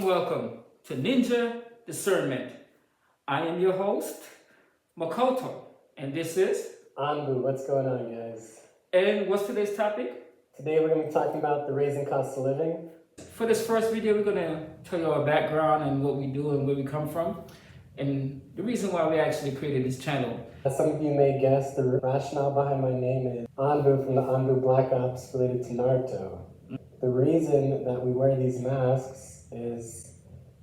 welcome to Ninja Discernment. I am your host, Makoto, and this is Anbu. What's going on, guys? And what's today's topic? Today we're going to be talking about the raising cost of living. For this first video, we're going to tell you our background and what we do and where we come from, and the reason why we actually created this channel. As some of you may guess, the rationale behind my name is Anbu from the Anbu Black Ops related to Naruto. The reason that we wear these masks is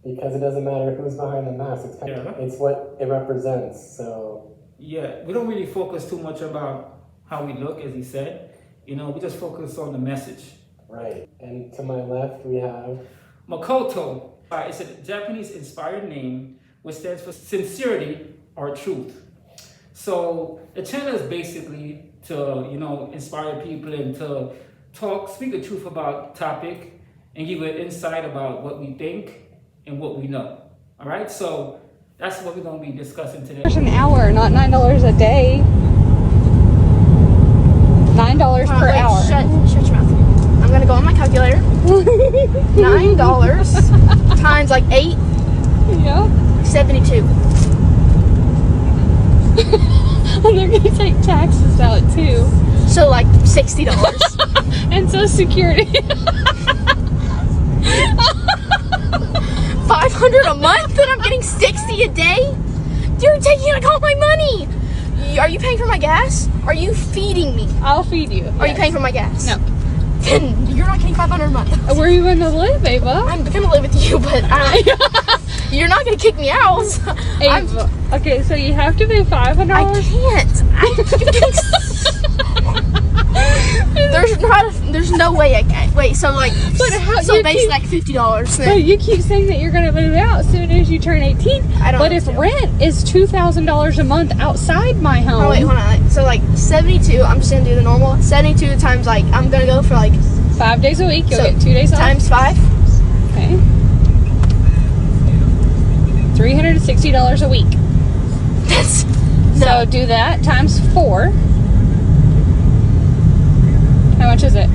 because it doesn't matter who's behind the mask. It's what it represents. So yeah, we don't really focus too much about how we look, as he said. We just focus on the message. Right. And to my left, we have Makoto. It's a Japanese-inspired name, which stands for sincerity or truth. So the channel is basically to, inspire people and to speak the truth about the topic and give an insight about what we think and what we know. All right, so that's what we're going to be discussing today. An hour, not $9 a day. $9 per hour. Shut your mouth. I'm gonna go on my calculator. $9 times like 8. Yeah. 72. And they're gonna take taxes out too. So like $60. And Social Security. $500 a month, and I'm getting 60 a day. You're taking like all my money. Are you paying for my gas? Are you feeding me? I'll feed you. Are you paying for my gas? No. Then you're not getting $500 a month. Where are you gonna live, Ava? I'm gonna live with you, but you're not gonna kick me out. Ava. Okay, so you have to pay $500. I can't. There's no way I can. Wait, so like, basically like $50. But you keep saying that you're gonna move out as soon as you turn 18. I don't. But if rent is $2,000 a month outside my home. Oh wait, hold on. So like 72. I'm just gonna do the normal. 72 times like I'm gonna go for like 5 days a week. You'll get 2 days off. Times 5. Okay. $360 a week. That's So do that times 4. How much is it?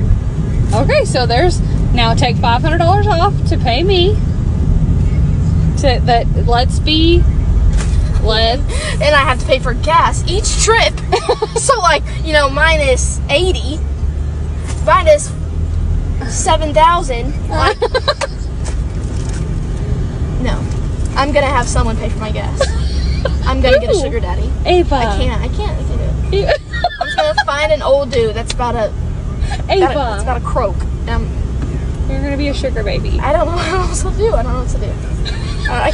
Okay, so there's now take $500 off to pay me. And I have to pay for gas each trip. So like, minus 80, minus 7,000. Like, no, I'm gonna have someone pay for my gas. I'm gonna get a sugar daddy. Ava. I can't do it. I'm just gonna find an old dude that's about to croak. You're gonna be a sugar baby. I don't know what else to do. I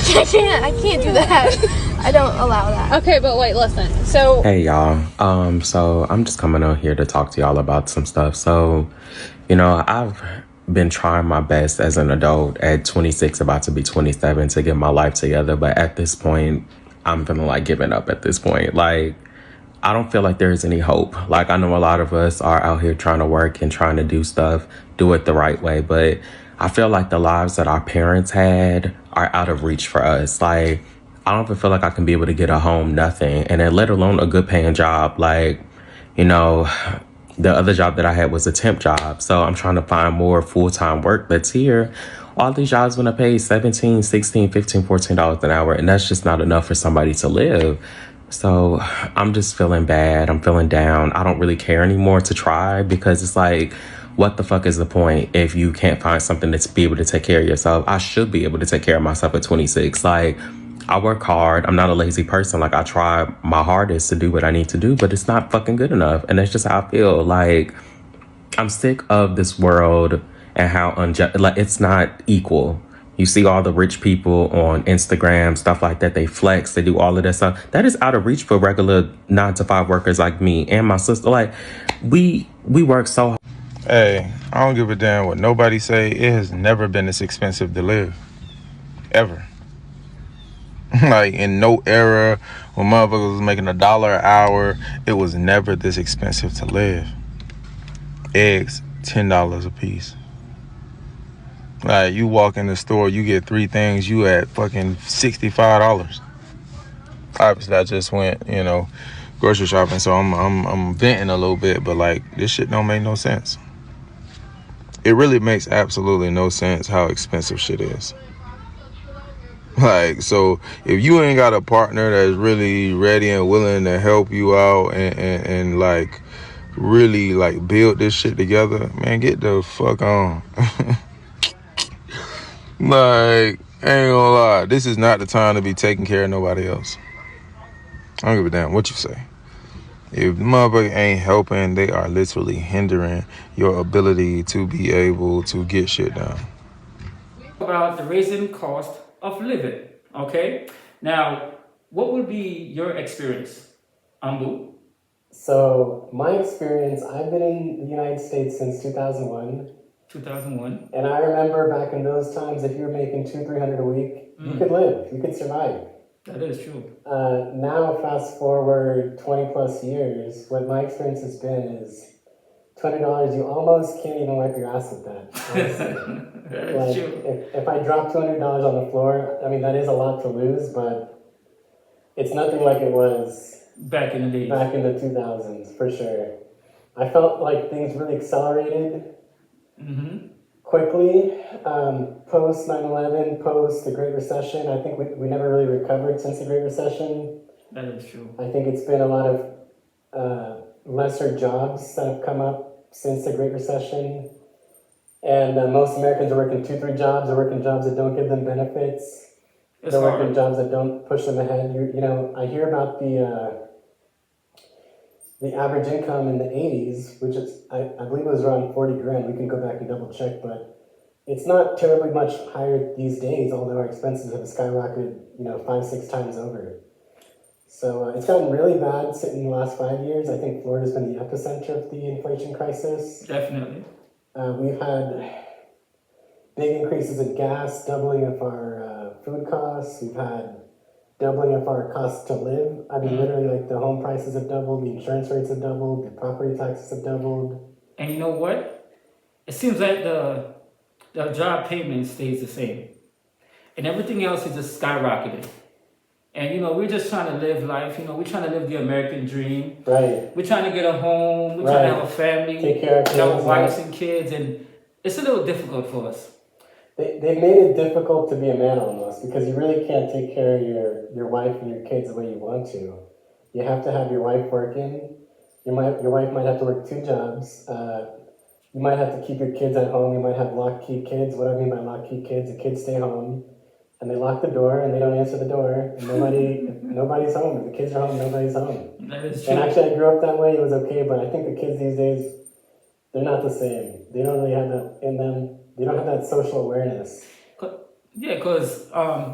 can't do that. I don't allow that. Okay, but wait, listen. So hey y'all. So I'm just coming on here to talk to y'all about some stuff. So, I've been trying my best as an adult at 26, about to be 27, to get my life together. But at this point, I'm feeling like giving up at this point. Like, I don't feel like there's any hope. Like, I know a lot of us are out here trying to work and trying to do stuff, do it the right way. But I feel like the lives that our parents had are out of reach for us. Like, I don't even feel like I can be able to get a home, nothing. And then let alone a good paying job. Like, the other job that I had was a temp job. So I'm trying to find more full-time work that's here. All these jobs want to pay $17, $16, $15, $14 an hour. And that's just not enough for somebody to live. So I'm just feeling bad. I'm feeling down. I don't really care anymore to try, because it's like, what the fuck is the point if you can't find something that's be able to take care of yourself? I should be able to take care of myself at 26. Like, I work hard. I'm not a lazy person. Like, I try my hardest to do what I need to do, but it's not fucking good enough. And that's just how I feel. Like, I'm sick of this world and how unjust, like, it's not equal. You see all the rich people on Instagram, stuff like that. They flex, they do all of that stuff. That is out of reach for regular 9-to-5 workers like me and my sister. Like, we work so hard. Hey, I don't give a damn what nobody say. It has never been this expensive to live. Ever. Like, in no era when motherfuckers was making $1 an hour, it was never this expensive to live. Eggs, $10 a piece. Like, you walk in the store, you get 3 things, you at fucking $65. Obviously, I just went, grocery shopping, so I'm venting a little bit, but like, this shit don't make no sense. It really makes absolutely no sense how expensive shit is. Like, so if you ain't got a partner that's really ready and willing to help you out and like really like build this shit together, man, get the fuck on. Like, I ain't gonna lie, this is not the time to be taking care of nobody else. I don't give a damn what you say. If the motherfucker ain't helping, they are literally hindering your ability to be able to get shit done. About the raising cost of living. Okay. Now, what would be your experience, Ambu? So my experience, I've been in the United States since 2001. 2001. And I remember back in those times, if you were making $200-300 a week, you could live, you could survive. That is true. Now, fast forward 20 plus years, what my experience has been is $20, you almost can't even wipe your ass with that. That is Like, true. if I drop $200 on the floor, I mean, that is a lot to lose, but it's nothing like it was Back in the days. back in the 2000s, for sure. I felt like things really accelerated quickly. Post 9/11, post the Great Recession, I think we never really recovered since the Great Recession. That is true. I think it's been a lot of lesser jobs that have come up since the Great Recession. And most Americans are working 2-3 jobs. They're working jobs that don't give them benefits. It's They're working hard. jobs that don't push them ahead. You know, I hear about the average income in the 80s, which is, I believe it was around 40 grand. We can go back and double check, but it's not terribly much higher these days, although our expenses have skyrocketed, 5-6 times over. So it's gotten really bad in the last 5 years. I think Florida's been the epicenter of the inflation crisis. Definitely. We've had big increases in gas, doubling of our food costs. We've had doubling of our costs to live. I mean, literally, like the home prices have doubled, the insurance rates have doubled, the property taxes have doubled. And you know what? It seems like the job payment stays the same. And everything else is just skyrocketing. And we're just trying to live life, we're trying to live the American dream. Right. We're trying to get a home, we're trying to have a family, Take care of have our kids, wives right. and kids, and it's a little difficult for us. They made it difficult to be a man almost, because you really can't take care of your wife and your kids the way you want to. You have to have your wife working. Your wife might have to work 2 jobs. You might have to keep your kids at home. You might have lock key kids. What I mean by lock key kids, the kids stay home and they lock the door and they don't answer the door. And nobody's home. If the kids are home, nobody's home. That is true. And actually, I grew up that way. It was okay, but I think the kids these days, they're not the same. They don't really have that in them. They don't have that social awareness. Yeah, because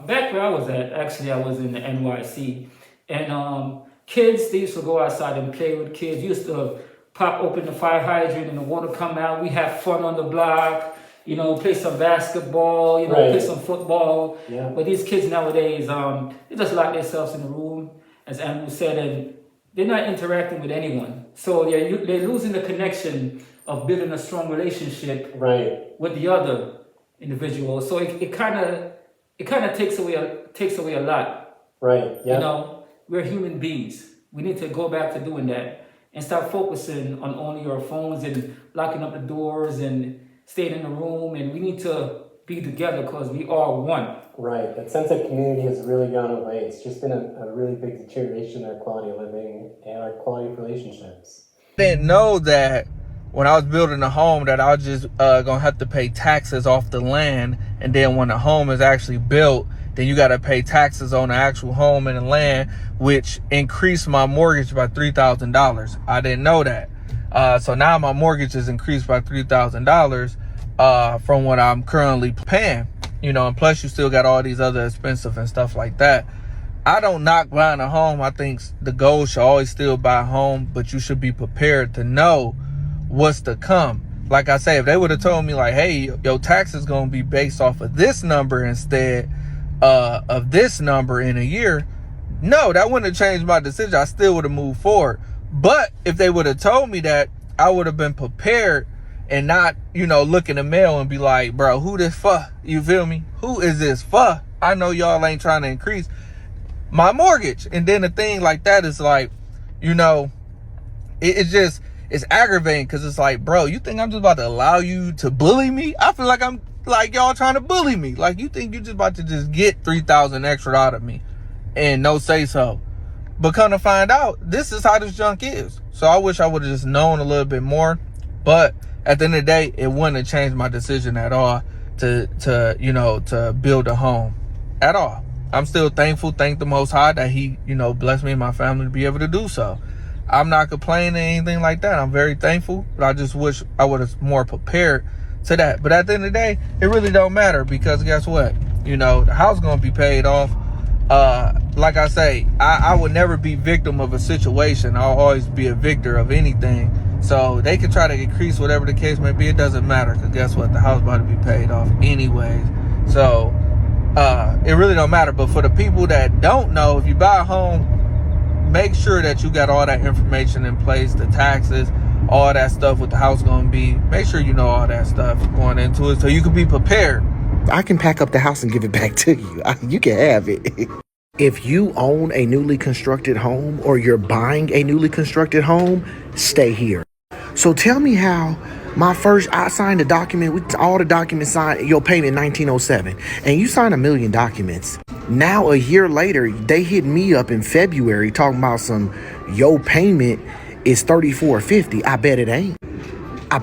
back where I was at, actually, I was in the NYC. And kids, they used to go outside and play with kids. Used to pop open the fire hydrant and the water come out. We have fun on the block, play some basketball, Right. play some football. Yeah. But these kids nowadays, they just lock themselves in the room, as Andrew said, and they're not interacting with anyone. So they're losing the connection of building a strong relationship Right. with the other individual. So it kind of takes away a lot. Right. Yeah. We're human beings. We need to go back to doing that and start focusing on only our phones and locking up the doors and staying in the room. And we need to be together because we are one. Right. That sense of community has really gone away. It's just been a really big deterioration in our quality of living and our quality of relationships. I didn't know that when I was building a home that I was just gonna have to pay taxes off the land, and then when the home is actually built, then you gotta pay taxes on the actual home and the land, which increased my mortgage by $3,000. I didn't know that. So now my mortgage is increased by $3,000 from what I'm currently paying. And plus you still got all these other expensive and stuff like that. I don't knock buying a home. I think the goal should always still buy a home, but you should be prepared to know what's to come. Like I say, if they would have told me like, hey, your tax is going to be based off of this number instead of this number in a year, no, that wouldn't have changed my decision. I still would have moved forward. But if they would have told me that, I would have been prepared and not, look in the mail and be like, bro, who this for? You feel me? Who is this for? I know y'all ain't trying to increase my mortgage. And then the thing like that is like, it's aggravating because it's like, bro, you think I'm just about to allow you to bully me? I feel like I'm Like y'all trying to bully me. Like you think you just about to just get 3,000 extra out of me and no say so. But come to find out, this is how this junk is. So I wish I would have just known a little bit more. But at the end of the day, it wouldn't have changed my decision at all to build a home at all. I'm still thankful, thank the Most High that He, blessed me and my family to be able to do so. I'm not complaining or anything like that. I'm very thankful, but I just wish I would have more prepared to that. But at the end of the day, it really don't matter because guess what? The house gonna be paid off. Like I say, I would never be victim of a situation. I'll always be a victor of anything. So they can try to increase whatever the case may be. It doesn't matter because guess what? The house about to be paid off anyways. So it really don't matter. But for the people that don't know, if you buy a home, make sure that you got all that information in place, the taxes, all that stuff, what the house gonna be. Make sure you know all that stuff going into it so you can be prepared. I can pack up the house and give it back to you. You can have it. If you own a newly constructed home or you're buying a newly constructed home, stay here. So tell me how I signed a document with all the documents signed, your payment 1907, and you signed 1 million documents. Now a year later, they hit me up in February talking about your payment is $34.50. I bet it ain't. I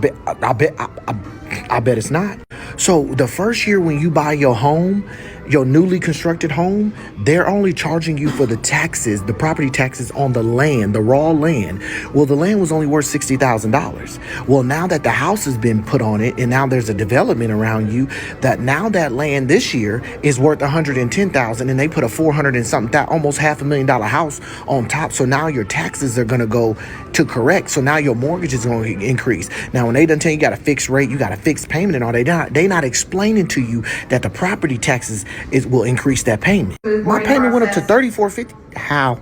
bet it's not. So the first year when you buy your home, your newly constructed home, they're only charging you for the taxes, the property taxes on the land, the raw land. Well, the land was only worth $60,000. Well, now that the house has been put on it and now there's a development around you, that now that land this year is worth $110,000 and they put a 400 and something, almost $500,000 house on top. So now your taxes are going to go to correct. So now your mortgage is going to increase. Now, when they done tell you got a fixed rate, you got a fixed payment and all, they not explaining to you that the property taxes will increase that payment. My payment went up to $34.50. How?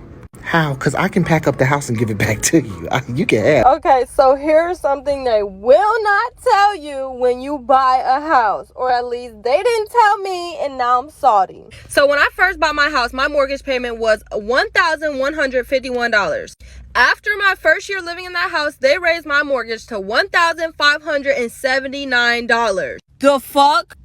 Because I can pack up the house and give it back to you. You can have. Okay, so here's something they will not tell you when you buy a house, or at least they didn't tell me, and now I'm salty. So when I first bought my house, my mortgage payment was $1,151. After my first year living in that house, they raised my mortgage to $1,579. The fuck?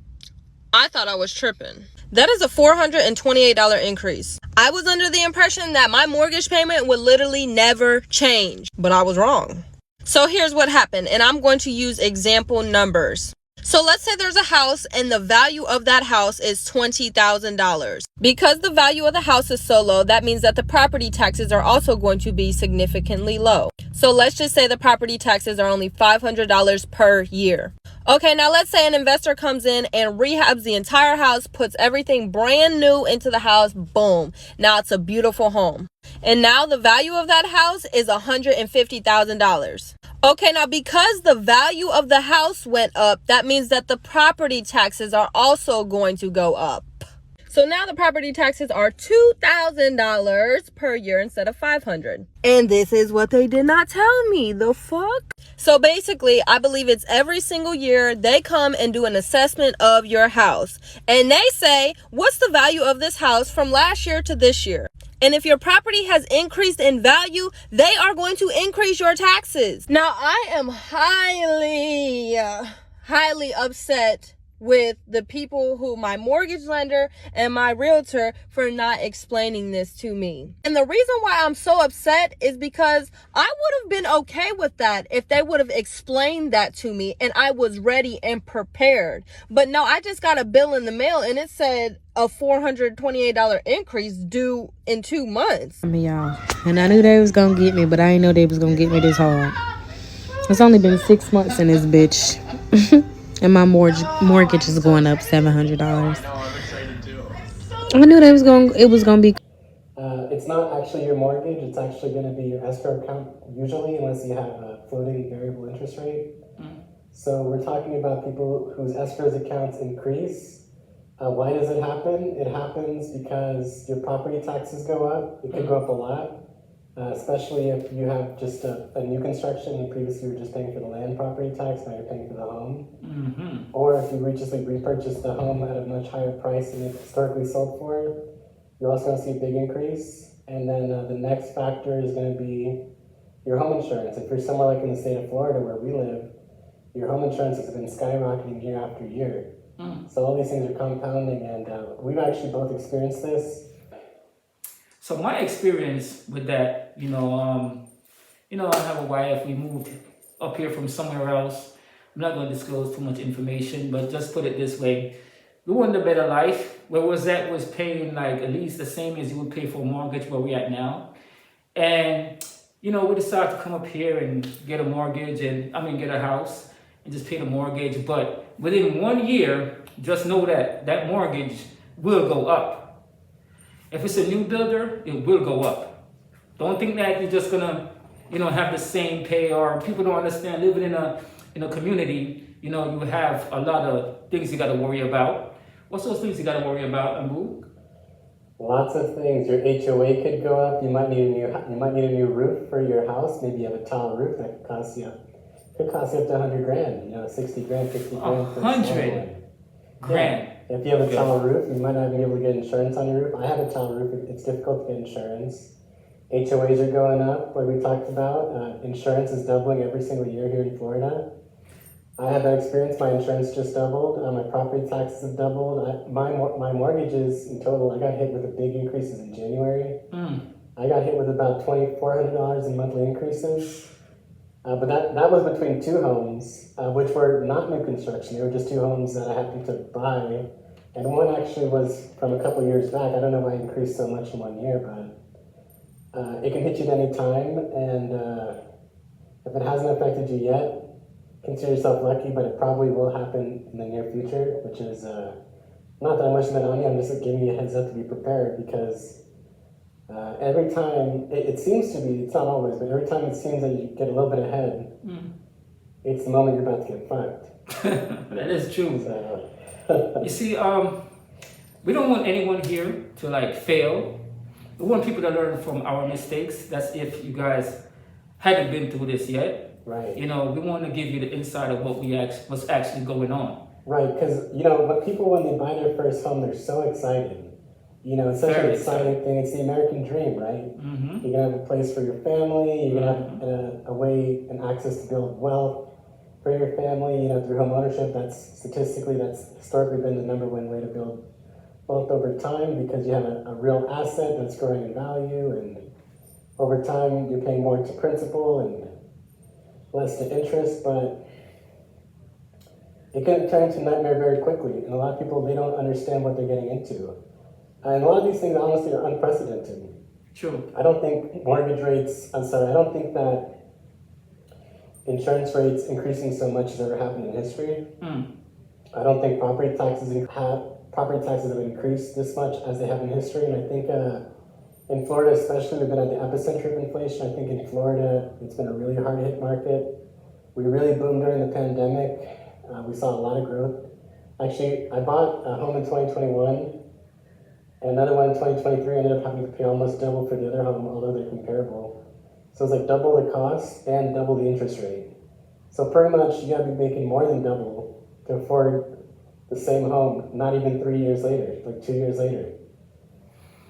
I thought I was tripping. That is a $428 increase. I was under the impression that my mortgage payment would literally never change, but I was wrong. So here's what happened, and I'm going to use example numbers. So let's say there's a house and the value of that house is $20,000. Because the value of the house is so low, that means that the property taxes are also going to be significantly low. So let's just say the property taxes are only $500 per year. Okay, now let's say an investor comes in and rehabs the entire house, puts everything brand new into the house, boom. Now it's a beautiful home. And now the value of that house is $150,000. Okay, now because the value of the house went up, that means that the property taxes are also going to go up. So now the property taxes are $2,000 per year instead of $500. And this is what they did not tell me. The fuck? So basically, I believe it's every single year they come and do an assessment of your house. And they say, what's the value of this house from last year to this year? And if your property has increased in value, they are going to increase your taxes. Now, I am highly upset with the people who, my mortgage lender and my realtor, for not explaining this to me. And the reason why I'm so upset is because I would have been okay with that if they would have explained that to me and I was ready and prepared. But no, I just got a bill in the mail and it said a $428 increase due in 2 months. Y'all, and I knew they was gonna get me, but I didn't know they was gonna get me this hard. It's only been 6 months in this bitch. And my mortgage is going up $700. I knew it was gonna be. It's not actually your mortgage. It's actually going to be your escrow account, usually, unless you have a floating variable interest rate. So we're talking about people whose escrow accounts increase. Why does it happen? It happens because your property taxes go up. It could go up a lot. Especially if you have just a new construction and previously you were just paying for the land property tax, now you're paying for the home. Or if you recently repurchased the home at a much higher price than it historically sold for, you're also going to see a big increase. And then the next factor is going to be your home insurance. If you're somewhere like in the state of Florida where we live, your home insurance has been skyrocketing year after year. So all these things are compounding, and we've actually both experienced this. So my experience with that, I have a wife. We moved up here from somewhere else. I'm not going to disclose too much information, but just put it this way: we wanted a better life. Where was paying like at least the same as you would pay for a mortgage where we're at now, and we decided to come up here and get a mortgage get a house and just pay the mortgage. But within 1 year, just know that that mortgage will go up. If it's a new builder, it will go up. Don't think that you're just gonna, have the same pay, or people don't understand living in a community, you have a lot of things you gotta worry about. What's those things you gotta worry about, Ambu? Lots of things. Your HOA could go up. You might need a new roof for your house. Maybe you have a tile roof that could cost you up to $100 grand. 60 grand, 50 grand. $100 grand. Yeah. If you have a tile roof, you might not be able to get insurance on your roof. I have a tile roof. It's difficult to get insurance. HOAs are going up, like we talked about. Insurance is doubling every single year here in Florida. I had that experience. My insurance just doubled. My property taxes have doubled. My mortgages in total, I got hit with the big increases in January. I got hit with about $2,400 in monthly increases. But that was between two homes, which were not new construction. They were just two homes that I happened to buy. And one actually was from a couple years back. I don't know why it increased so much in 1 year, but it can hit you at any time. And if it hasn't affected you yet, consider yourself lucky, but it probably will happen in the near future, which is not that I'm wishing that on you. I'm just giving you a heads up to be prepared, because every time it seems to be, it's not always, but every time it seems that you get a little bit ahead, it's the moment you're about to get fucked. That is true. So, you see, we don't want anyone here to fail. We want people to learn from our mistakes. That's if you guys hadn't been through this yet. Right. We want to give you the insight of what's actually going on. Right, because but people, when they buy their first home, they're so excited. It's such an exciting thing. It's the American dream, right? Mm-hmm. You're gonna have a place for your family. You're gonna have a way and access to build wealth for your family. Through home ownership, that's historically been the number one way to build wealth over time, because you have a real asset that's growing in value, and over time you're paying more to principal and less to interest, but it can turn into a nightmare very quickly, and a lot of people, they don't understand what they're getting into. And a lot of these things, honestly, are unprecedented. True. I don't think that insurance rates increasing so much has ever happened in history. I don't think property taxes have increased this much as they have in history, and I think in Florida especially, we've been at the epicenter of inflation. I think in Florida, it's been a really hard-hit market. We really boomed during the pandemic. We saw a lot of growth. Actually, I bought a home in 2021, and another one in 2023. I ended up having to pay almost double for the other home, although they're comparable. So it's like double the cost and double the interest rate. So pretty much, you gotta be making more than double to afford the same home, not even 3 years later, like 2 years later.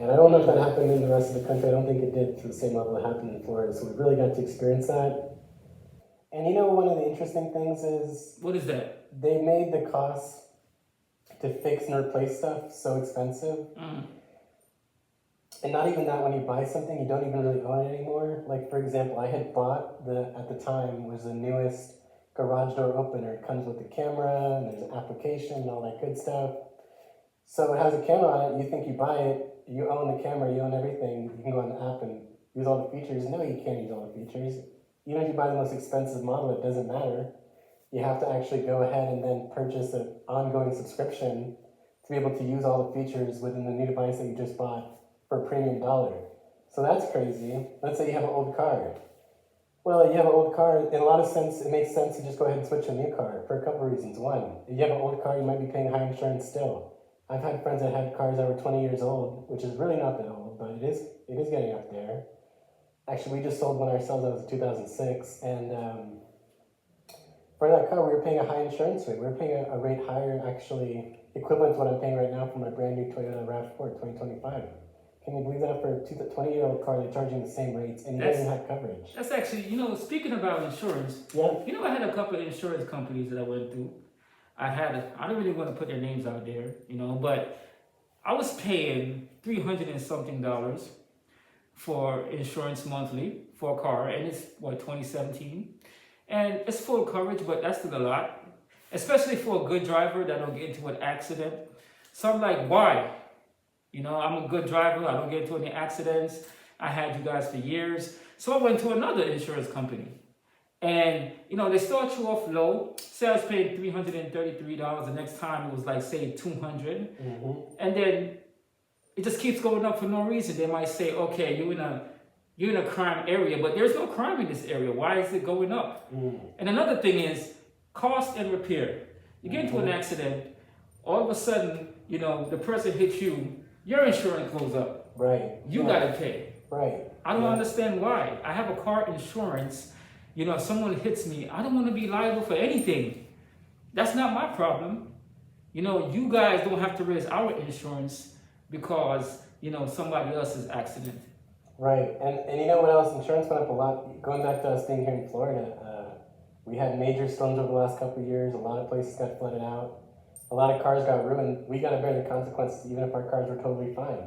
And I don't know if that happened in the rest of the country. I don't think it did to the same level it happened in Florida. So we really got to experience that. And one of the interesting things is... What is that? They made the cost to fix and replace stuff so expensive. And not even that, when you buy something, you don't even really own it anymore. Like, for example, I had bought at the time, was the newest garage door opener. It comes with the camera, and there's an application and all that good stuff. So it has a camera on it. You think you buy it, you own the camera, you own everything. You can go on the app and use all the features. No, you can't use all the features. Even if you buy the most expensive model, it doesn't matter. You have to actually go ahead and then purchase an ongoing subscription to be able to use all the features within the new device that you just bought for a premium dollar. So that's crazy. Let's say you have an old car. Well, you have an old car, in a lot of sense, it makes sense to just go ahead and switch to a new car for a couple of reasons. One, if you have an old car, you might be paying high insurance still. I've had friends that had cars that were 20 years old, which is really not that old, but it is getting up there. Actually, we just sold one ourselves. That was 2006, and for that car, we were paying a high insurance rate. We were paying a rate higher, actually, equivalent to what I'm paying right now for my brand new Toyota RAV4 2025. Can you believe that for a 20-year-old car, they're charging the same rates, and you don't even have coverage? That's actually, speaking about insurance, yeah. I had a couple of insurance companies that I went through. I don't really want to put their names out there, you know, but I was paying $300 and something for insurance monthly for a car, and it's what, 2017, and it's full coverage, but that's still a lot, especially for a good driver that don't get into an accident. So I'm like, why? You know, I'm a good driver. I don't get into any accidents. I had you guys for years. So I went to another insurance company. And, you know, they start you off low. Say I was paying $333. The next time it was like, say, $200. And then it just keeps going up for no reason. They might say, okay, you're in a crime area, but there's no crime in this area. Why is it going up? And another thing is cost and repair. You get into an accident, all of a sudden, you know, the person hits you, your insurance goes up. Right. You gotta pay. Right. I don't understand why. I have a car insurance. You know, if someone hits me, I don't want to be liable for anything. That's not my problem. You know, you guys don't have to raise our insurance because, you know, somebody else's accident. Right. And you know what else? Insurance went up a lot. Going back to us being here in Florida, we had major storms over the last couple of years. A lot of places got flooded out. A lot of cars got ruined. We got to bear the consequences even if our cars were totally fine.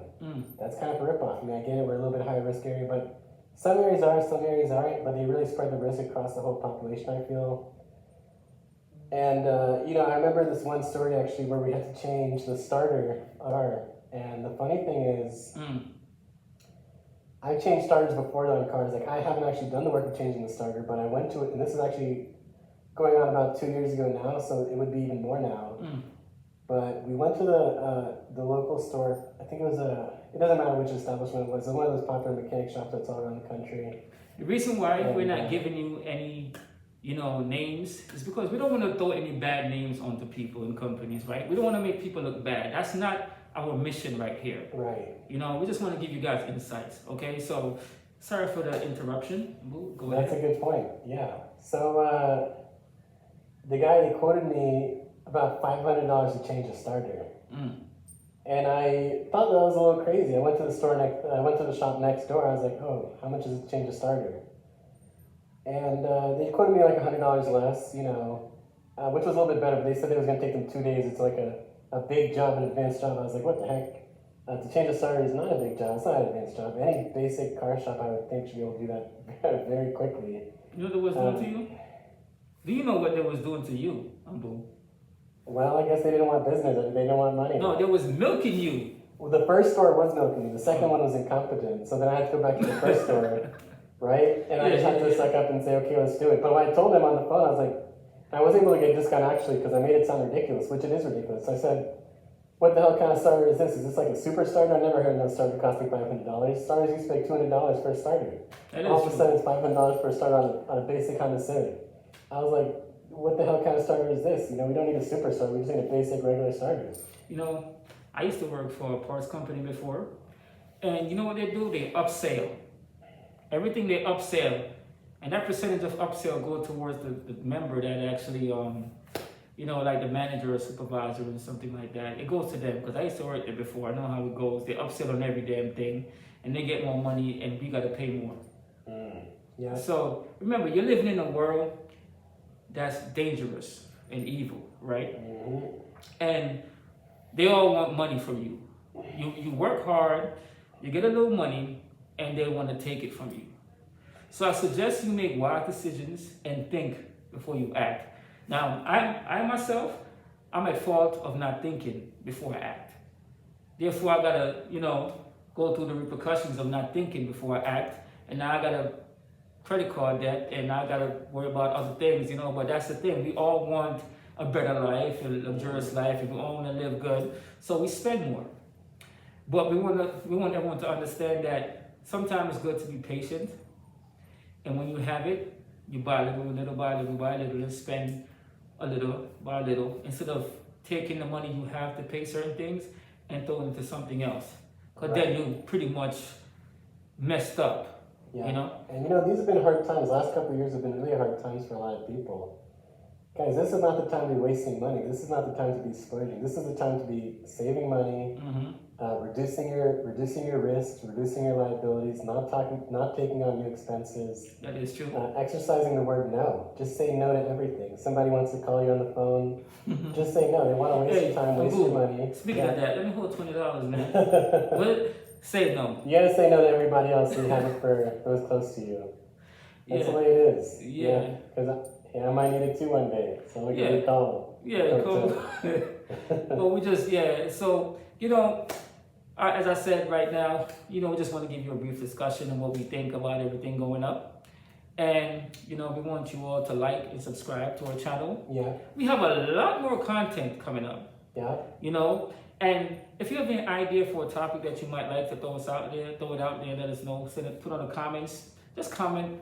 That's kind of a ripoff. I mean, I get it, we're a little bit higher risk area, but some areas are, some areas aren't, but they really spread the risk across the whole population, I feel. And, you know, I remember this one story actually where we had to change the starter on our, and the funny thing is, I've changed starters before on cars. Like, I haven't actually done the work of changing the starter, but I went to it, and this is actually going on about 2 years ago now, so it would be even more now. But we went to the local store. I think it was it doesn't matter which establishment it was. It's one of those popular mechanic shops that's all around the country. The reason why we're not giving you any, you know, names is because we don't want to throw any bad names onto people and companies, right? We don't want to make people look bad. That's not our mission right here. Right. You know, we just want to give you guys insights, okay? So, sorry for the interruption. Go ahead. That's a good point, yeah. So, the guy, they quoted me about $500 to change a starter. And I thought that was a little crazy. I went to the shop next door. I was like, oh, how much is it to change a starter? And they quoted me like $100 less, you know, which was a little bit better, but they said it was going to take them 2 days. It's like a big job, an advanced job. I was like, what the heck? To change a starter is not a big job. It's not an advanced job. Any basic car shop, I would think, should be able to do that very quickly. You know what they was doing to you? Do you know what they was doing to you, Ambu? Well, I guess they didn't want business. They didn't want money. No, they was milking you. Well, the first store was milking me. The second one was incompetent. So then I had to go back to the first store, right? And I just had to suck up and say, okay, let's do it. But when I told them on the phone, I was like, I wasn't able to get a discount actually because I made it sound ridiculous, which it is ridiculous. So I said, what the hell kind of starter is this? Is this like a super starter? I never heard no starter costing $500. Starters used to pay $200 for a starter. All of a sudden, it's $500 for a starter on a basic Honda Civic. I was like, what the hell kind of starter is this? You know, we don't need a super starter. We just need a basic regular starter. You know, I used to work for a parts company before, and you know what they do? They upsell. Everything they upsell, and that percentage of upsell go towards the member that actually, you know, like the manager or supervisor or something like that. It goes to them because I used to work there before. I know how it goes. They upsell on every damn thing, and they get more money, and we got to pay more. Yeah. So remember, you're living in a world that's dangerous and evil, right? And they all want money from you. You work hard, you get a little money, and they want to take it from you. So I suggest you make wise decisions and think before you act. Now, I myself, I'm at fault of not thinking before I act. Therefore, I gotta, you know, go through the repercussions of not thinking before I act, and now I gotta credit card debt, and I gotta worry about other things, you know. But that's the thing, we all want a better life, a luxurious life, and we all want to live good, so we spend more. But we want everyone to understand that sometimes it's good to be patient, and when you have it, you buy little by little, and spend a little by little, instead of taking the money you have to pay certain things and throwing it into something else, because then you pretty much messed up. Yeah. You know? And you know, these have been hard times. Last couple of years have been really hard times for a lot of people. Guys, this is not the time to be wasting money. This is not the time to be splurging. This is the time to be saving money, reducing your risks, reducing your liabilities, not taking on new expenses. That is true. Exercising the word no. Just say no to everything. Somebody wants to call you on the phone. Just say no. They want to waste your time, waste your money. Speaking of that, let me hold $20, man. What? Say no. You gotta say no to everybody else and have it for those close to you. That's the way it is. Yeah. Because I might need it too one day. So we can call. Yeah, cool. But we just, so, you know, as I said right now, you know, we just want to give you a brief discussion on what we think about everything going up. And, you know, we want you all to like and subscribe to our channel. Yeah. We have a lot more content coming up. Yeah. You know, and if you have any idea for a topic that you might like to throw it out there, let us know. Send it, put on the comments. Just comment.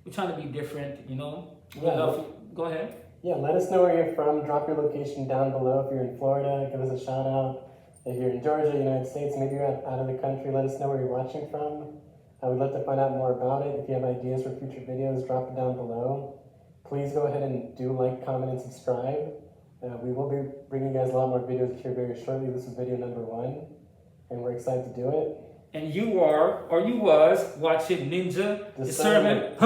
We're trying to be different, you know. Go ahead. Yeah, let us know where you're from. Drop your location down below. If you're in Florida, give us a shout out. If you're in Georgia, United States, maybe you're out of the country, let us know where you're watching from. I would love to find out more about it. If you have ideas for future videos, drop it down below. Please go ahead and do like, comment, and subscribe. We will be bringing you guys a lot more videos here very shortly. This is video number 1, and we're excited to do it. And you are, or you was, watching Ninja Discernment.